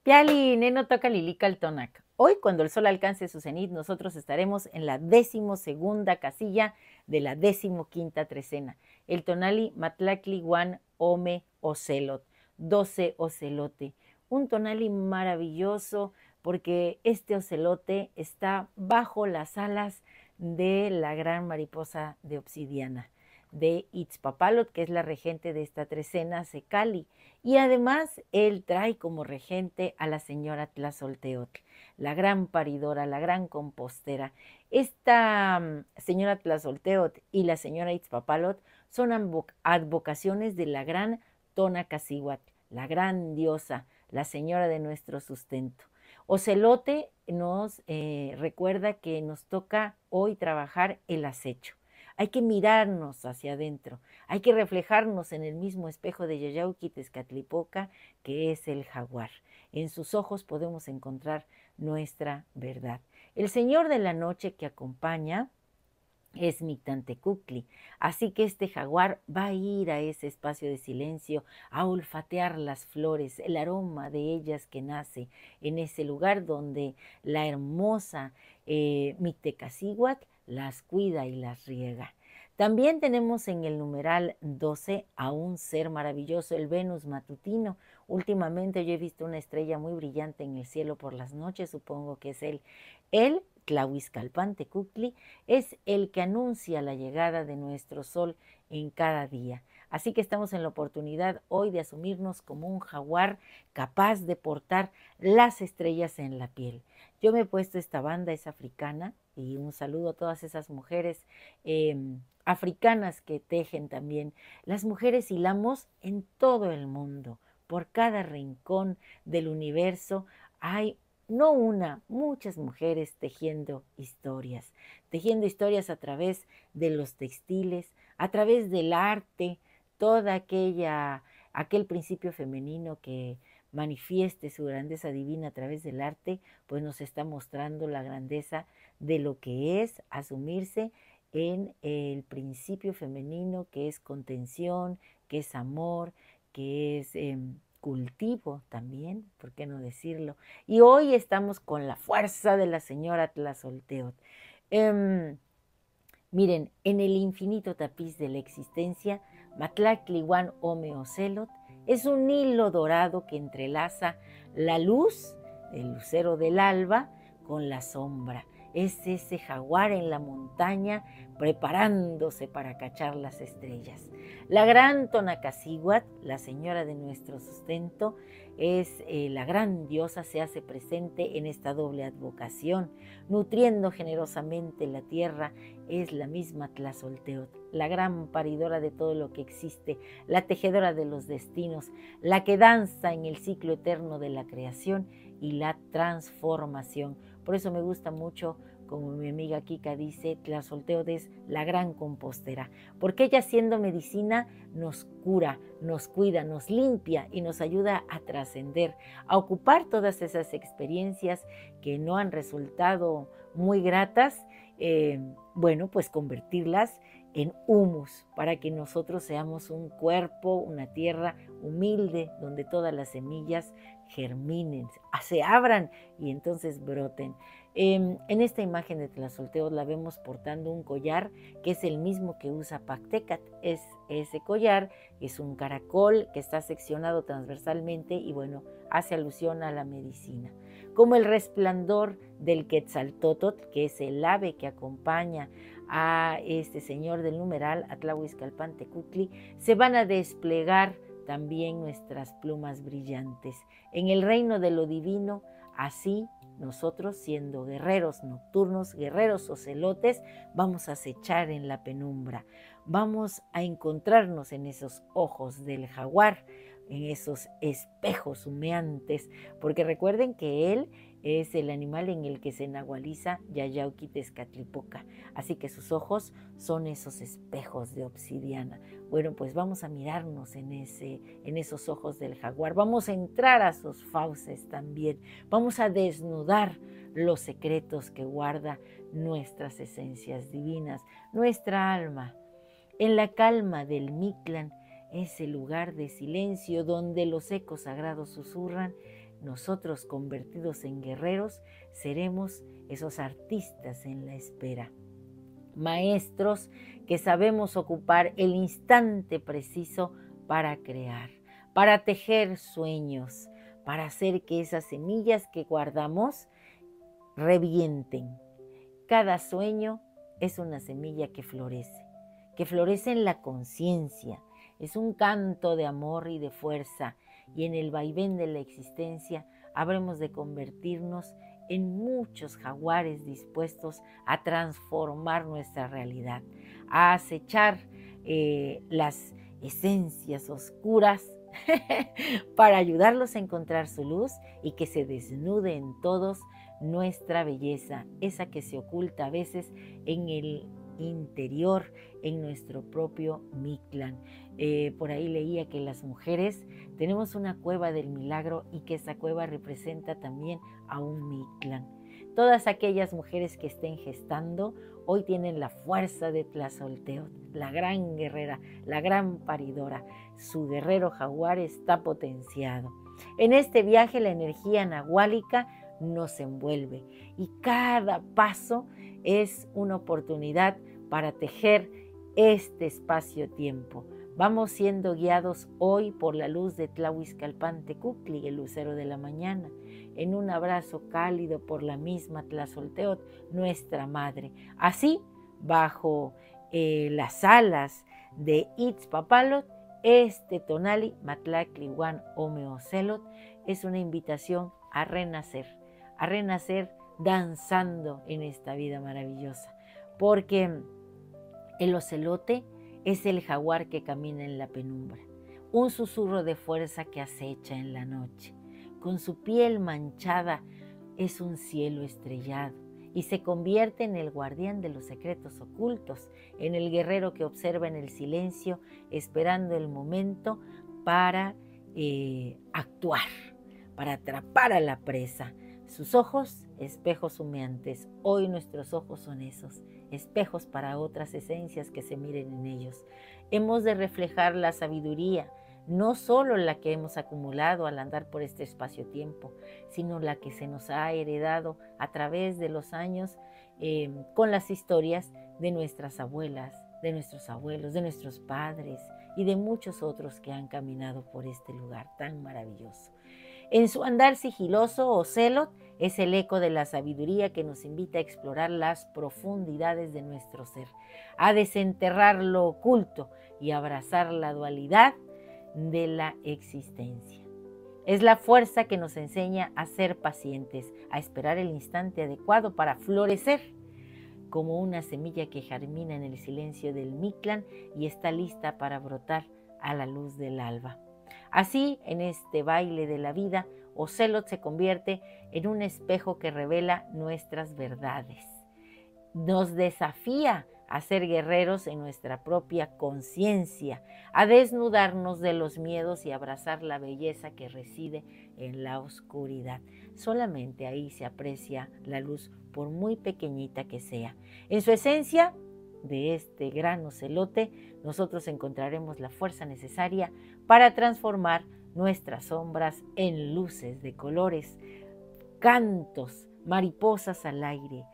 Piali, neno toca lilica al tonac. Hoy, cuando el sol alcance su cenit, nosotros estaremos en la 12ª casilla de la 15ª trecena. El tonali matlacli guan ome ocelot, 12 ocelote. Un tonali maravilloso porque este ocelote está bajo las alas de la gran mariposa de obsidiana, de Itzpapalot, que es la regente de esta trecena, Secali. Y además él trae como regente a la señora Tlazolteotl, la gran paridora, la gran compostera. Esta señora Tlazolteotl y la señora Itzpapalot son advocaciones de la gran Tonacacihuatl, la gran diosa, la señora de nuestro sustento. Ocelote nos recuerda que nos toca hoy trabajar el acecho. Hay que mirarnos hacia adentro, hay que reflejarnos en el mismo espejo de Yayauqui Tezcatlipoca, que es el jaguar. En sus ojos podemos encontrar nuestra verdad. El señor de la noche que acompaña es Mictlantecuhtli. Así que este jaguar va a ir a ese espacio de silencio a olfatear las flores, el aroma de ellas que nace en ese lugar donde la hermosa Mictecacihuatl las cuida y las riega. También tenemos en el numeral 12 a un ser maravilloso, el Venus matutino. Últimamente yo he visto una estrella muy brillante en el cielo por las noches, supongo que es él. Él, Tlahuizcalpan-Tecuhtli, es el que anuncia la llegada de nuestro sol en cada día. Así que estamos en la oportunidad hoy de asumirnos como un jaguar capaz de portar las estrellas en la piel. Yo me he puesto esta banda, es africana, y un saludo a todas esas mujeres africanas que tejen también. Las mujeres hilamos en todo el mundo, por cada rincón del universo hay no una, muchas mujeres tejiendo historias a través de los textiles, a través del arte, toda aquel principio femenino que manifieste su grandeza divina a través del arte, pues nos está mostrando la grandeza de lo que es asumirse en el principio femenino, que es contención, que es amor, que es cultivo también, ¿por qué no decirlo? Y hoy estamos con la fuerza de la señora Tlazolteotl. Miren, en el infinito tapiz de la existencia, Matlactlihuan Omeocelot es un hilo dorado que entrelaza la luz, el lucero del alba, con la sombra. Es ese jaguar en la montaña preparándose para cachar las estrellas. La gran Tonacacihuatl, la señora de nuestro sustento, es la gran diosa, se hace presente en esta doble advocación, nutriendo generosamente la tierra. Es la misma Tlazolteotl, la gran paridora de todo lo que existe, la tejedora de los destinos, la que danza en el ciclo eterno de la creación y la transformación. Por eso me gusta mucho, como mi amiga Kika dice, Tlazolteotl es la gran compostera, porque ella, siendo medicina, nos cura, nos cuida, nos limpia y nos ayuda a trascender, a ocupar todas esas experiencias que no han resultado muy gratas, bueno, pues convertirlas en humus para que nosotros seamos un cuerpo, una tierra humilde donde todas las semillas germinen, se abran y entonces broten. En esta imagen de Tlazolteotl la vemos portando un collar que es el mismo que usa Pactecat. Es ese collar, es un caracol que está seccionado transversalmente y bueno, hace alusión a la medicina. Como el resplandor del Quetzaltótotl, que es el ave que acompaña a este señor del numeral, a Tlahuizcalpan-Tecuhtli, se van a desplegar también nuestras plumas brillantes. En el reino de lo divino, así nosotros, siendo guerreros nocturnos, guerreros ocelotes, vamos a acechar en la penumbra. Vamos a encontrarnos en esos ojos del jaguar, en esos espejos humeantes, porque recuerden que él es el animal en el que se nahualiza Yayauqui Tezcatlipoca, así que sus ojos son esos espejos de obsidiana. Bueno, pues vamos a mirarnos en esos ojos del jaguar, vamos a entrar a sus fauces también, vamos a desnudar los secretos que guarda nuestras esencias divinas, nuestra alma. En la calma del Mictlán, ese lugar de silencio donde los ecos sagrados susurran, nosotros convertidos en guerreros seremos esos artistas en la espera. Maestros que sabemos ocupar el instante preciso para crear, para tejer sueños, para hacer que esas semillas que guardamos revienten. Cada sueño es una semilla que florece en la conciencia. Es un canto de amor y de fuerza, y en el vaivén de la existencia habremos de convertirnos en muchos jaguares dispuestos a transformar nuestra realidad, a acechar las esencias oscuras para ayudarlos a encontrar su luz y que se desnude en todos nuestra belleza, esa que se oculta a veces en el interior, en nuestro propio Mictlán. Por ahí leía que las mujeres tenemos una cueva del milagro y que esa cueva representa también a un Mictlán. Todas aquellas mujeres que estén gestando hoy tienen la fuerza de Tlazolteotl, la gran guerrera, la gran paridora. Su guerrero jaguar está potenciado. En este viaje la energía nahuálica nos envuelve y cada paso es una oportunidad para tejer este espacio-tiempo. Vamos siendo guiados hoy por la luz de Tlahuizcalpan-Tecutli, el lucero de la mañana, en un abrazo cálido por la misma Tlazolteotl, nuestra madre. Así, bajo las alas de Itzpapalot, este tonali, Matlactlihuan Omeocelot, es una invitación a renacer danzando en esta vida maravillosa, porque el ocelote es el jaguar que camina en la penumbra, un susurro de fuerza que acecha en la noche. Con su piel manchada es un cielo estrellado y se convierte en el guardián de los secretos ocultos, en el guerrero que observa en el silencio, esperando el momento para actuar, para atrapar a la presa. Sus ojos, espejos humeantes. Hoy nuestros ojos son esos, espejos para otras esencias que se miren en ellos. Hemos de reflejar la sabiduría, no solo la que hemos acumulado al andar por este espacio-tiempo, sino la que se nos ha heredado a través de los años con las historias de nuestras abuelas, de nuestros abuelos, de nuestros padres y de muchos otros que han caminado por este lugar tan maravilloso. En su andar sigiloso, Ocelot es el eco de la sabiduría que nos invita a explorar las profundidades de nuestro ser, a desenterrar lo oculto y abrazar la dualidad de la existencia. Es la fuerza que nos enseña a ser pacientes, a esperar el instante adecuado para florecer, como una semilla que germina en el silencio del Mictlán y está lista para brotar a la luz del alba. Así, en este baile de la vida, Ocelot se convierte en un espejo que revela nuestras verdades. Nos desafía a ser guerreros en nuestra propia conciencia, a desnudarnos de los miedos y abrazar la belleza que reside en la oscuridad. Solamente ahí se aprecia la luz, por muy pequeñita que sea. En su esencia, de este gran ocelote, nosotros encontraremos la fuerza necesaria para transformar nuestras sombras en luces de colores, cantos, mariposas al aire,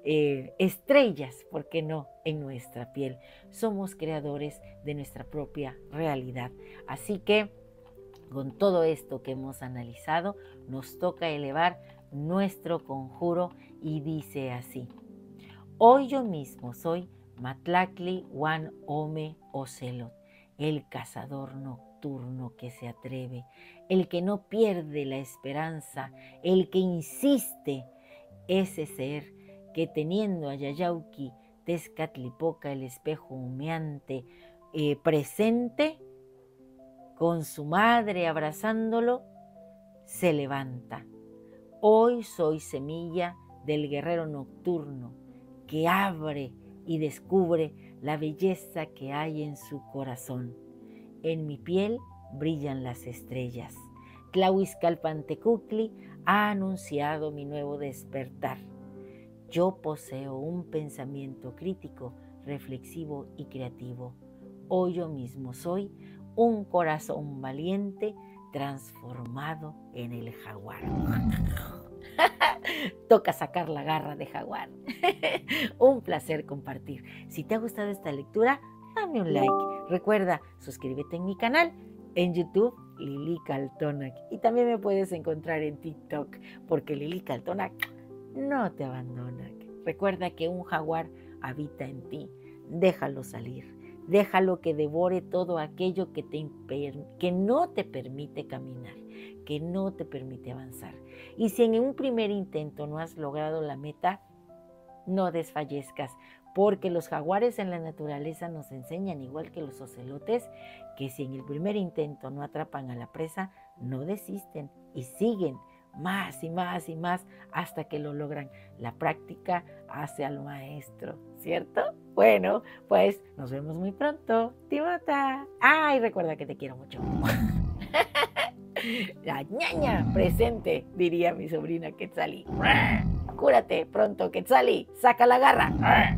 estrellas, ¿por qué no?, en nuestra piel. Somos creadores de nuestra propia realidad. Así que, con todo esto que hemos analizado, nos toca elevar nuestro conjuro y dice así: hoy yo mismo soy Matlactlihuan Ome Ocelot, el cazador nocturno que se atreve, el que no pierde la esperanza, el que insiste, ese ser que teniendo a Yayauqui Tezcatlipoca, el espejo humeante, presente, con su madre abrazándolo, se levanta. Hoy soy semilla del guerrero nocturno que abre y descubre la belleza que hay en su corazón. En mi piel brillan las estrellas. Tlahuizcalpan-Tecutli ha anunciado mi nuevo despertar. Yo poseo un pensamiento crítico, reflexivo y creativo. Hoy yo mismo soy un corazón valiente transformado en el jaguar. Toca sacar la garra de jaguar. Un placer compartir. Si te ha gustado esta lectura, dame un like. Recuerda, suscríbete en mi canal en YouTube, Lili Kaltonak. Y también me puedes encontrar en TikTok, porque Lili Kaltonak no te abandona. Recuerda que un jaguar habita en ti. Déjalo salir. Déjalo que devore todo aquello que no te permite caminar, que no te permite avanzar. Y si en un primer intento no has logrado la meta, no desfallezcas, porque los jaguares en la naturaleza nos enseñan, igual que los ocelotes, que si en el primer intento no atrapan a la presa, no desisten y siguen más y más y más hasta que lo logran. La práctica hace al maestro, ¿cierto? Bueno, pues nos vemos muy pronto. Timota. Ay, recuerda que te quiero mucho. La ñaña presente, diría mi sobrina Quetzalí. Cúrate pronto, Quetzalí. Saca la garra.